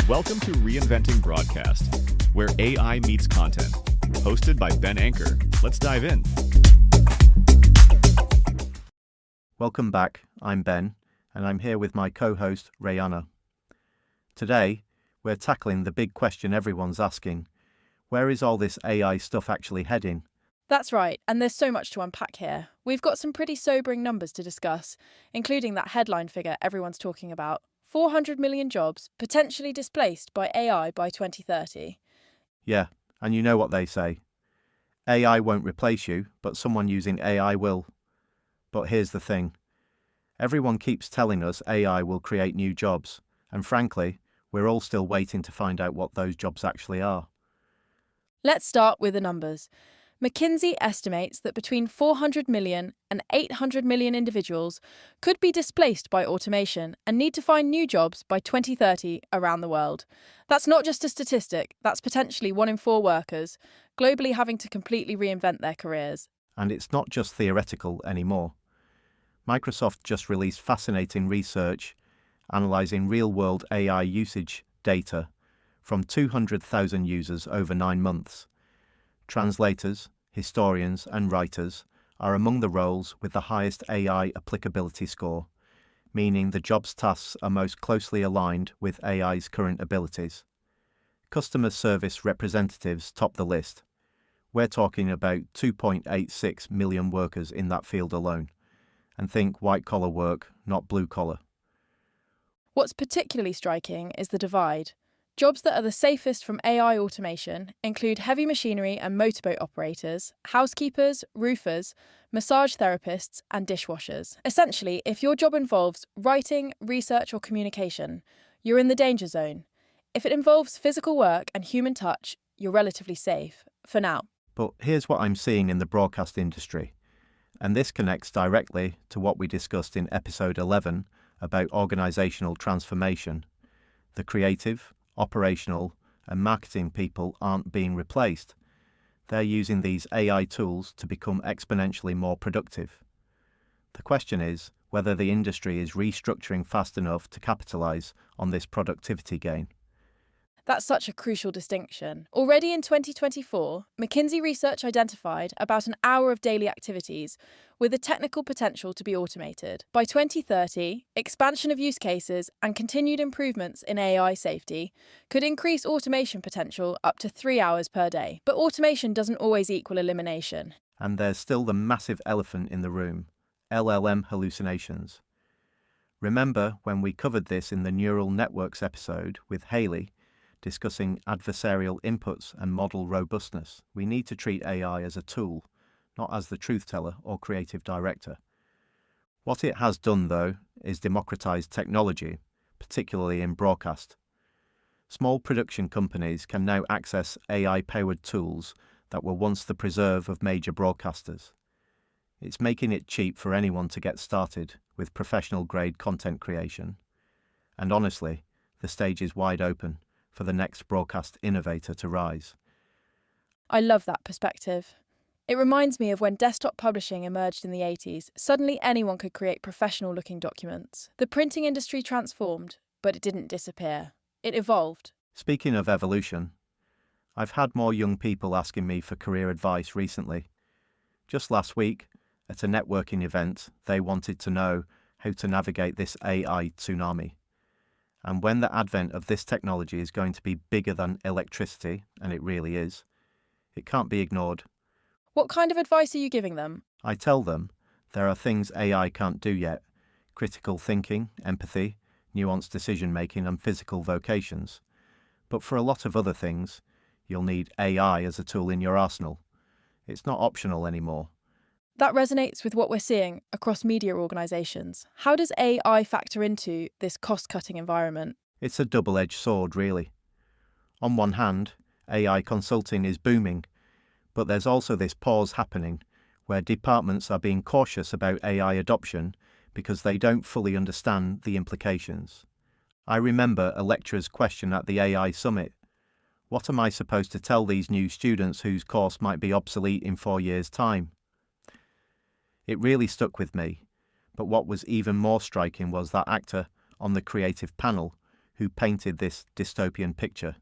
Welcome to Reinventing Broadcast, where AI meets content. Hosted by Ben Anchor. Let's dive in. Welcome back. I'm Ben, and I'm here with my co-host, RAIana. Today, we're tackling the big question everyone's asking. Where is all this AI stuff actually heading? That's right, and there's so much to unpack here. We've got some pretty sobering numbers to discuss, including that headline figure everyone's talking about. 400 million jobs potentially displaced by AI by 2030. Yeah, and you know what they say. AI won't replace you, but someone using AI will. But here's the thing. Everyone keeps telling us AI will create new jobs, and frankly, we're all still waiting to find out what those jobs actually are. Let's start with the numbers. McKinsey estimates that between 400 million and 800 million individuals could be displaced by automation and need to find new jobs by 2030 around the world. That's not just a statistic, that's potentially 1 in 4 workers, globally having to completely reinvent their careers. And it's not just theoretical anymore. Microsoft just released fascinating research analysing real-world AI usage data from 200,000 users over 9 months. Translators, historians, and writers are among the roles with the highest AI applicability score, meaning the job's tasks are most closely aligned with AI's current abilities. Customer service representatives top the list. We're talking about 2.86 million workers in that field alone. And think white-collar work, not blue-collar. What's particularly striking is the divide. Jobs that are the safest from AI automation include heavy machinery and motorboat operators, housekeepers, roofers, massage therapists, and dishwashers. Essentially, if your job involves writing, research, or communication, you're in the danger zone. If it involves physical work and human touch, you're relatively safe, for now. But here's what I'm seeing in the broadcast industry, and this connects directly to what we discussed in episode 11 about organisational transformation. The creative, operational, and marketing people aren't being replaced. They're using these AI tools to become exponentially more productive. The question is whether the industry is restructuring fast enough to capitalise on this productivity gain. That's such a crucial distinction. Already in 2024, McKinsey research identified about an hour of daily activities with the technical potential to be automated. By 2030, expansion of use cases and continued improvements in AI safety could increase automation potential up to 3 hours per day. But automation doesn't always equal elimination. And there's still the massive elephant in the room, LLM hallucinations. Remember when we covered this in the neural networks episode with Haley, discussing adversarial inputs and model robustness? We need to treat AI as a tool, not as the truth teller or creative director. What it has done, though, is democratize technology, particularly in broadcast. Small production companies can now access AI-powered tools that were once the preserve of major broadcasters. It's making it cheap for anyone to get started with professional-grade content creation. And honestly, the stage is wide open for the next broadcast innovator to rise. I love that perspective. It reminds me of when desktop publishing emerged in the 80s. Suddenly anyone could create professional-looking documents. The printing industry transformed, but it didn't disappear. It evolved. Speaking of evolution, I've had more young people asking me for career advice recently. Just last week, at a networking event, they wanted to know how to navigate this AI tsunami. And when the advent of this technology is going to be bigger than electricity, and it really is, it can't be ignored. What kind of advice are you giving them? I tell them there are things AI can't do yet: critical thinking, empathy, nuanced decision-making, and physical vocations. But for a lot of other things, you'll need AI as a tool in your arsenal. It's not optional anymore. That resonates with what we're seeing across media organisations. How does AI factor into this cost-cutting environment? It's a double-edged sword, really. On one hand, AI consulting is booming, but there's also this pause happening where departments are being cautious about AI adoption because they don't fully understand the implications. I remember a lecturer's question at the AI Summit. What am I supposed to tell these new students whose course might be obsolete in 4 years' time? It really stuck with me, but what was even more striking was that actor on the creative panel who painted this dystopian picture.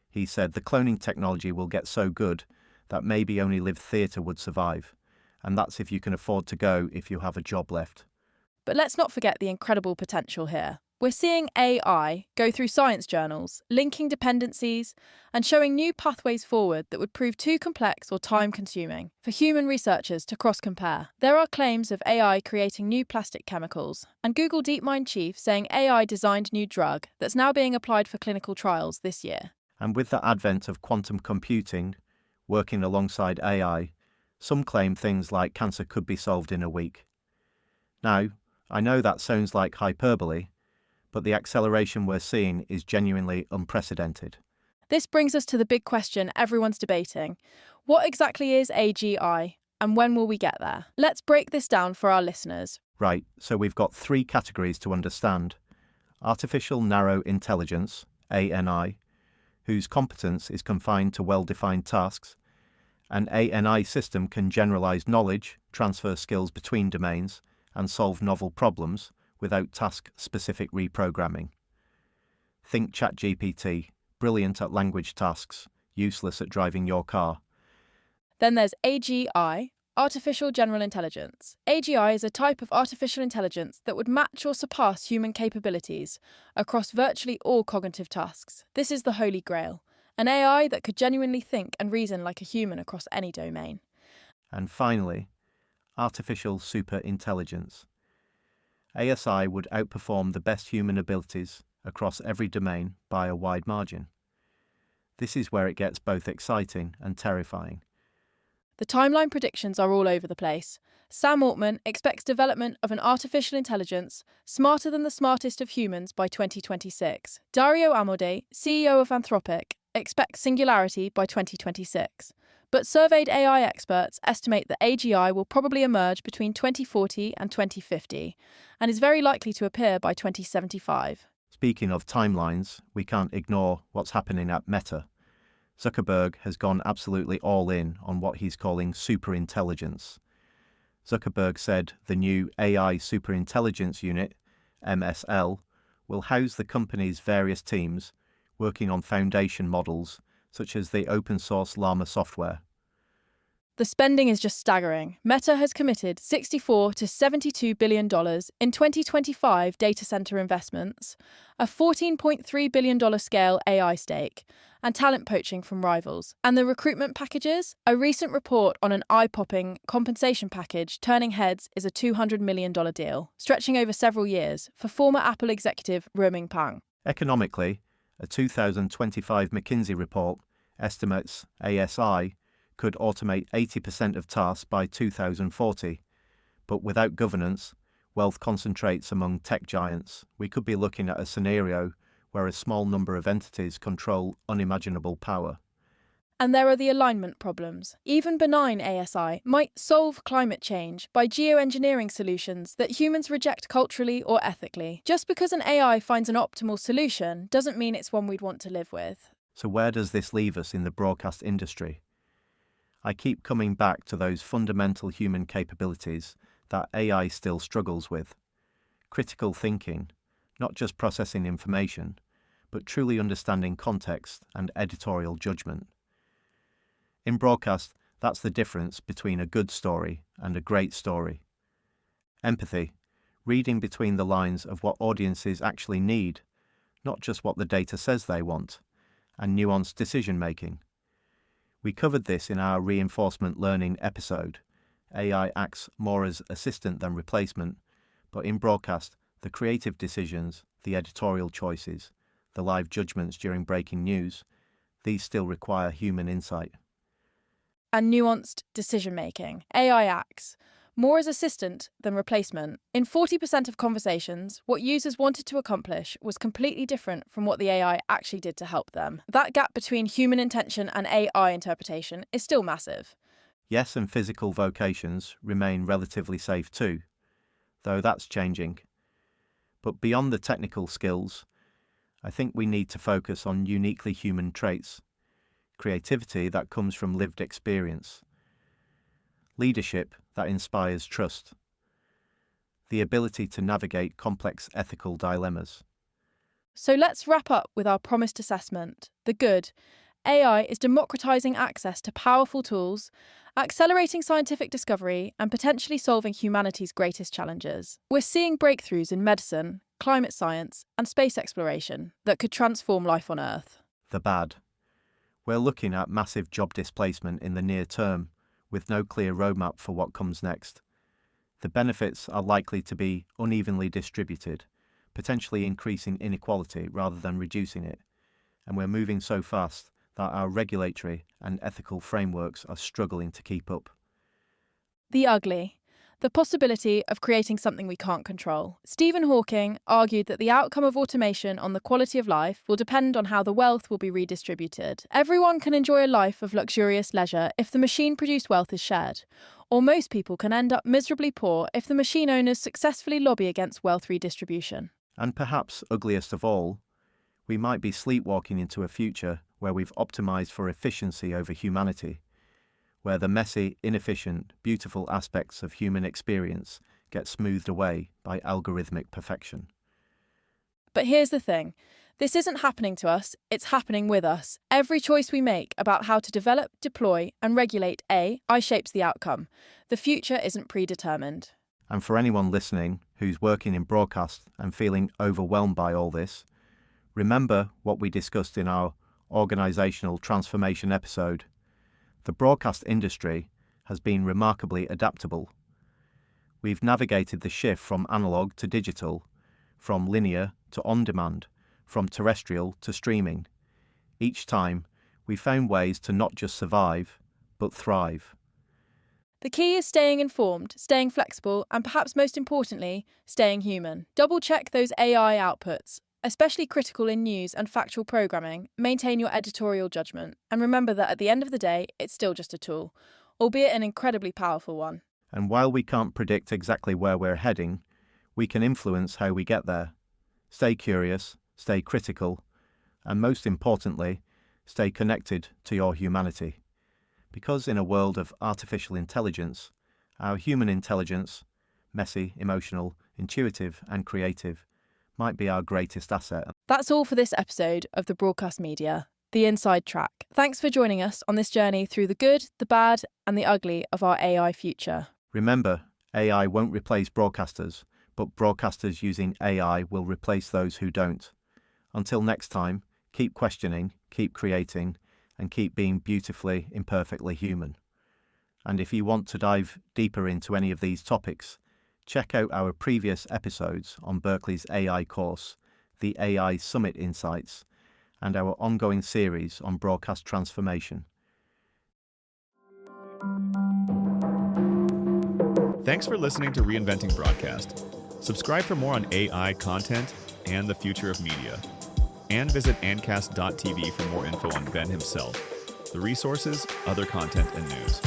He said the cloning technology will get so good that maybe only live theatre would survive, and that's if you can afford to go if you have a job left. But let's not forget the incredible potential here. We're seeing AI go through science journals, linking dependencies, and showing new pathways forward that would prove too complex or time-consuming for human researchers to cross-compare. There are claims of AI creating new plastic chemicals, and Google DeepMind chief saying AI designed new drug that's now being applied for clinical trials this year. And with the advent of quantum computing, working alongside AI, some claim things like cancer could be solved in a week. Now, I know that sounds like hyperbole, but the acceleration we're seeing is genuinely unprecedented. This brings us to the big question everyone's debating. What exactly is AGI, and when will we get there? Let's break this down for our listeners. Right, so we've got three categories to understand. Artificial Narrow Intelligence, ANI, whose competence is confined to well-defined tasks. An ANI system can generalize knowledge, transfer skills between domains, and solve novel problems without task-specific reprogramming. Think ChatGPT, brilliant at language tasks, useless at driving your car. Then there's AGI, Artificial General Intelligence. AGI is a type of artificial intelligence that would match or surpass human capabilities across virtually all cognitive tasks. This is the Holy Grail, an AI that could genuinely think and reason like a human across any domain. And finally, Artificial Superintelligence. ASI would outperform the best human abilities across every domain by a wide margin. This is where it gets both exciting and terrifying. The timeline predictions are all over the place. Sam Altman expects development of an artificial intelligence smarter than the smartest of humans by 2026. Dario Amodei, CEO of Anthropic, expects singularity by 2026. But surveyed AI experts estimate that AGI will probably emerge between 2040 and 2050 and is very likely to appear by 2075. Speaking of timelines, we can't ignore what's happening at Meta. Zuckerberg has gone absolutely all in on what he's calling superintelligence. Zuckerberg said the new AI Superintelligence Unit, MSL, will house the company's various teams working on foundation models such as the open-source Llama software. The spending is just staggering. Meta has committed $64 to $72 billion in 2025 data center investments, a $14.3 billion scale AI stake, and talent poaching from rivals. And the recruitment packages? A recent report on an eye-popping compensation package turning heads is a $200 million deal, stretching over several years, for former Apple executive Ruoming Pang. Economically, a 2025 McKinsey report estimates ASI could automate 80% of tasks by 2040, but without governance, wealth concentrates among tech giants. We could be looking at a scenario where a small number of entities control unimaginable power. And there are the alignment problems. Even benign ASI might solve climate change by geoengineering solutions that humans reject culturally or ethically. Just because an AI finds an optimal solution doesn't mean it's one we'd want to live with. So where does this leave us in the broadcast industry? I keep coming back to those fundamental human capabilities that AI still struggles with. Critical thinking, not just processing information, but truly understanding context and editorial judgment. In broadcast, that's the difference between a good story and a great story. Empathy, reading between the lines of what audiences actually need, not just what the data says they want, and nuanced decision-making. We covered this in our reinforcement learning episode. AI acts more as assistant than replacement, but in broadcast, the creative decisions, the editorial choices, the live judgments during breaking news, these still require human insight. And nuanced decision-making. AI acts more as assistant than replacement. In 40% of conversations, what users wanted to accomplish was completely different from what the AI actually did to help them. That gap between human intention and AI interpretation is still massive. Yes, and physical vocations remain relatively safe too, though that's changing. But beyond the technical skills, I think we need to focus on uniquely human traits, creativity that comes from lived experience, leadership that inspires trust, the ability to navigate complex ethical dilemmas. So let's wrap up with our promised assessment. The good. AI is democratizing access to powerful tools, accelerating scientific discovery, and potentially solving humanity's greatest challenges. We're seeing breakthroughs in medicine, climate science, and space exploration that could transform life on Earth. The bad. We're looking at massive job displacement in the near term, with no clear roadmap for what comes next. The benefits are likely to be unevenly distributed, potentially increasing inequality rather than reducing it, and we're moving so fast that our regulatory and ethical frameworks are struggling to keep up. The ugly. The possibility of creating something we can't control. Stephen Hawking argued that the outcome of automation on the quality of life will depend on how the wealth will be redistributed. Everyone can enjoy a life of luxurious leisure if the machine-produced wealth is shared, or most people can end up miserably poor if the machine owners successfully lobby against wealth redistribution. And perhaps ugliest of all, we might be sleepwalking into a future where we've optimized for efficiency over humanity, where the messy, inefficient, beautiful aspects of human experience get smoothed away by algorithmic perfection. But here's the thing. This isn't happening to us, it's happening with us. Every choice we make about how to develop, deploy, and regulate AI shapes the outcome. The future isn't predetermined. And for anyone listening who's working in broadcast and feeling overwhelmed by all this, remember what we discussed in our organisational transformation episode. The broadcast industry has been remarkably adaptable. We've navigated the shift from analogue to digital, from linear to on-demand, from terrestrial to streaming. Each time, we found ways to not just survive, but thrive. The key is staying informed, staying flexible, and perhaps most importantly, staying human. Double-check those AI outputs, especially critical in news and factual programming. Maintain your editorial judgment, and remember that at the end of the day, it's still just a tool, albeit an incredibly powerful one. And while we can't predict exactly where we're heading, we can influence how we get there. Stay curious, stay critical, and most importantly, stay connected to your humanity. Because in a world of artificial intelligence, our human intelligence, messy, emotional, intuitive, and creative, might be our greatest asset. That's all for this episode of the Broadcast Media, The Inside Track. Thanks for joining us on this journey through the good, the bad, and the ugly of our AI future. Remember, AI won't replace broadcasters, but broadcasters using AI will replace those who don't. Until next time, keep questioning, keep creating, and keep being beautifully, imperfectly human. And if you want to dive deeper into any of these topics, check out our previous episodes on Berkeley's AI course, the AI Summit Insights, and our ongoing series on broadcast transformation. Thanks for listening to Reinventing Broadcast. Subscribe for more on AI content and the future of media. And visit ancast.tv for more info on Ben himself, the resources, other content, and news.